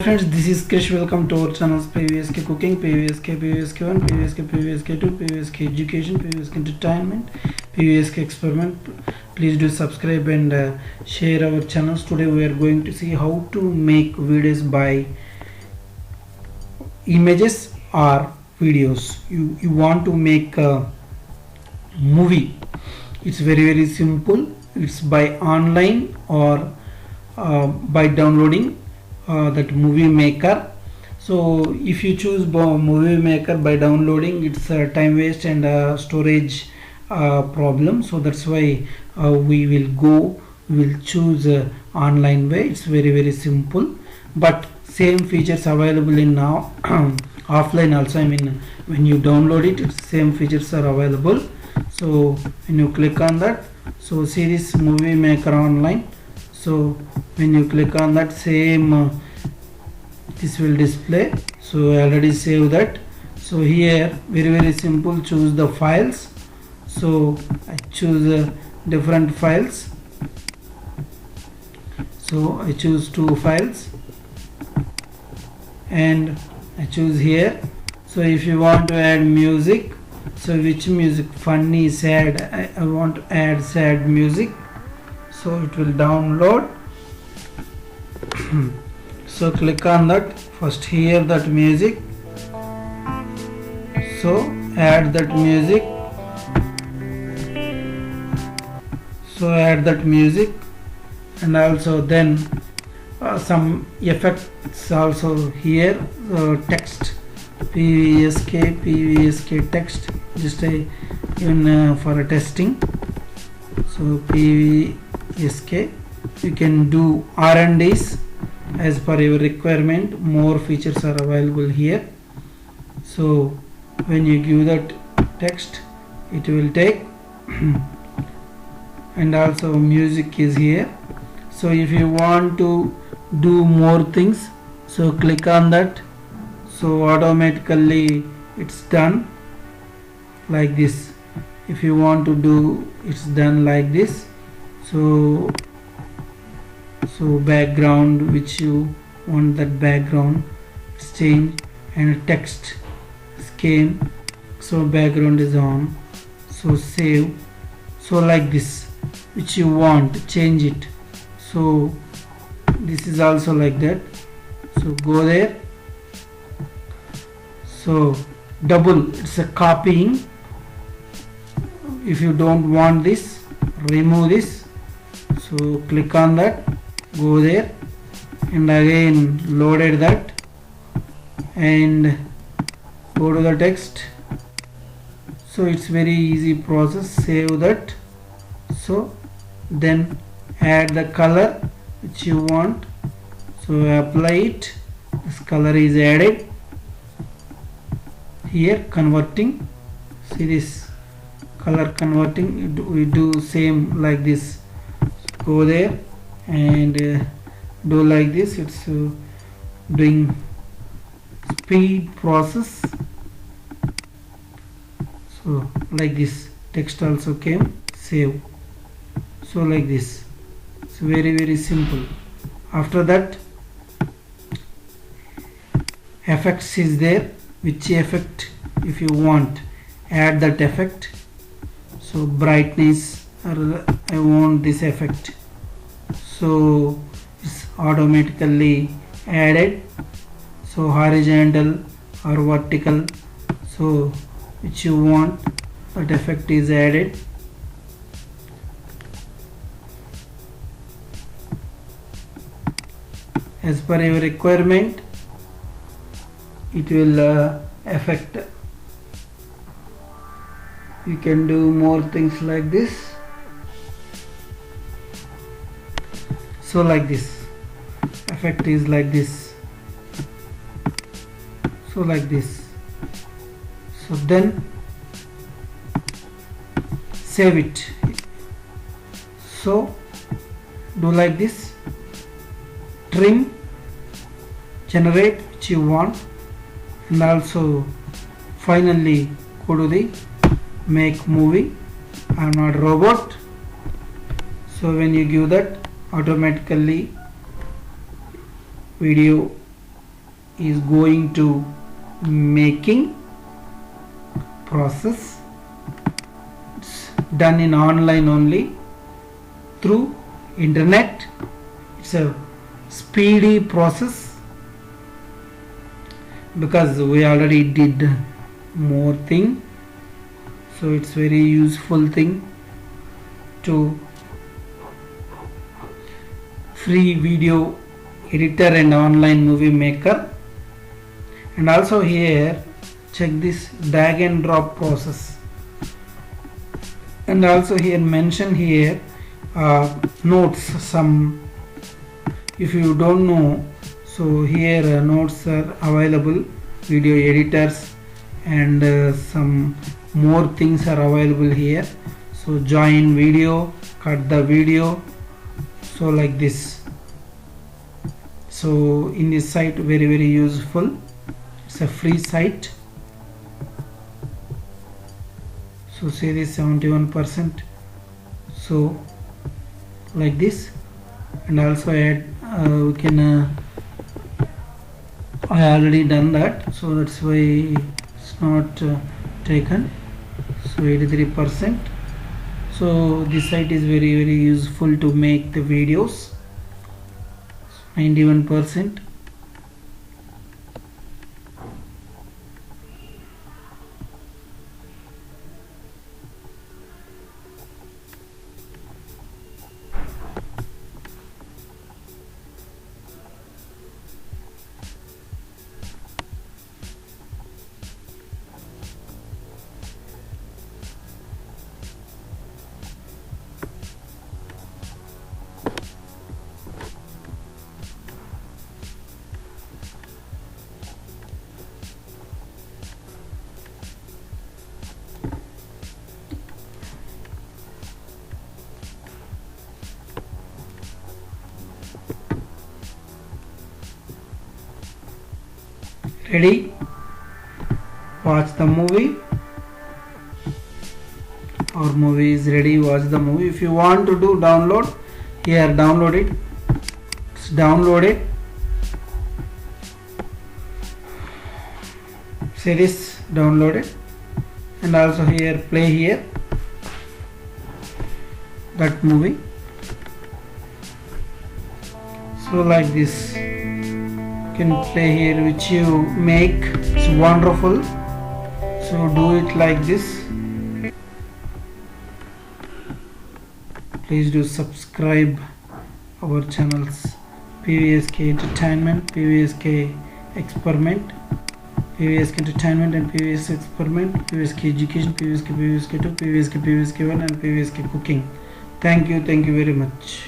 Friends, this is Krish. Welcome to our channels PVSK Cooking, PVSK, PVSK1, PVSK, PVSK2, PVSK Education, PVSK Entertainment, PVSK Experiment. Please do subscribe and share our channels. Today we are going to see how to make videos by images or videos. You want to make a movie. It's very simple. It's by online or by downloading that movie maker. So if you choose movie maker by downloading, it's a time waste and storage problem. So that's why we will choose online way. It's very simple, but same features available in now offline also. I mean, when you download it, it's same features are available. So when you click on that, so see this movie maker online. So when you click on that, same this will display. So I already saved that. So here very simple, choose the files. So I choose different files. So I choose 2 files and I choose here. So if you want to add music, so which music, funny, sad, I want to add sad music. So it will download. So click on that, first hear that music, so add that music, and also then some effects also here. Text, PVSK text, just even for a testing. So PVSK, you can do R&Ds as per your requirement. More features are available here. So when you give that text, it will take and also music is here. So if you want to do more things, so click on that, so automatically it's done like this. If you want to do, it's done like this. So background, which you want that background, it's change, and text scan, so background is on, so save. So like this, which you want, change it. So this is also like that. So go there. So double, it's a copying. If you don't want this, remove this. So click on that, go there, and again loaded that, and go to the text. So it's very easy process. Save that. So then add the color which you want, so apply it. This color is added here. Converting, see this color converting, we do same like this. Go there and do like this. It's doing speed process. So like this, text also came, save. So like this, it's very simple. After that, effects is there. Which effect if you want, add that effect. So brightness, or I want this effect, so it's automatically added. So horizontal or vertical, so which you want, that effect is added. As per your requirement, it will affect. You can do more things like this. So like this, effect is like this. So like this. So then save it. So do like this, trim, generate which you want, and also finally go to the make movie. I'm not robot. So when you give that, automatically video is going to making process. It's done in online only through internet. It's a speedy process because we already did more thing, so it's very useful thing to free video editor and online movie maker. And also here check this drag and drop process, and also here mention here notes. Some if you don't know, so here notes are available, video editors, and some more things are available here. So join video, cut the video, so like this. So in this site very useful. It's a free site. So say this 71%, so like this. And also add we can I already done that, so that's why it's not taken. So 83%. So this site is very useful to make the videos. 91%. Ready? Watch the movie. Our movie is ready. Watch the movie. If you want to do download, here download it. It's downloaded. Series downloaded, and also here play here that movie. So like this. Can play here which you make. It's wonderful. So do it like this. Please do subscribe our channels PVSK Entertainment, PVSK Experiment, PVSK Entertainment and PVSK Experiment, PVSK Education, PVSK 2, PVSK 1 and PVSK Cooking. Thank you very much.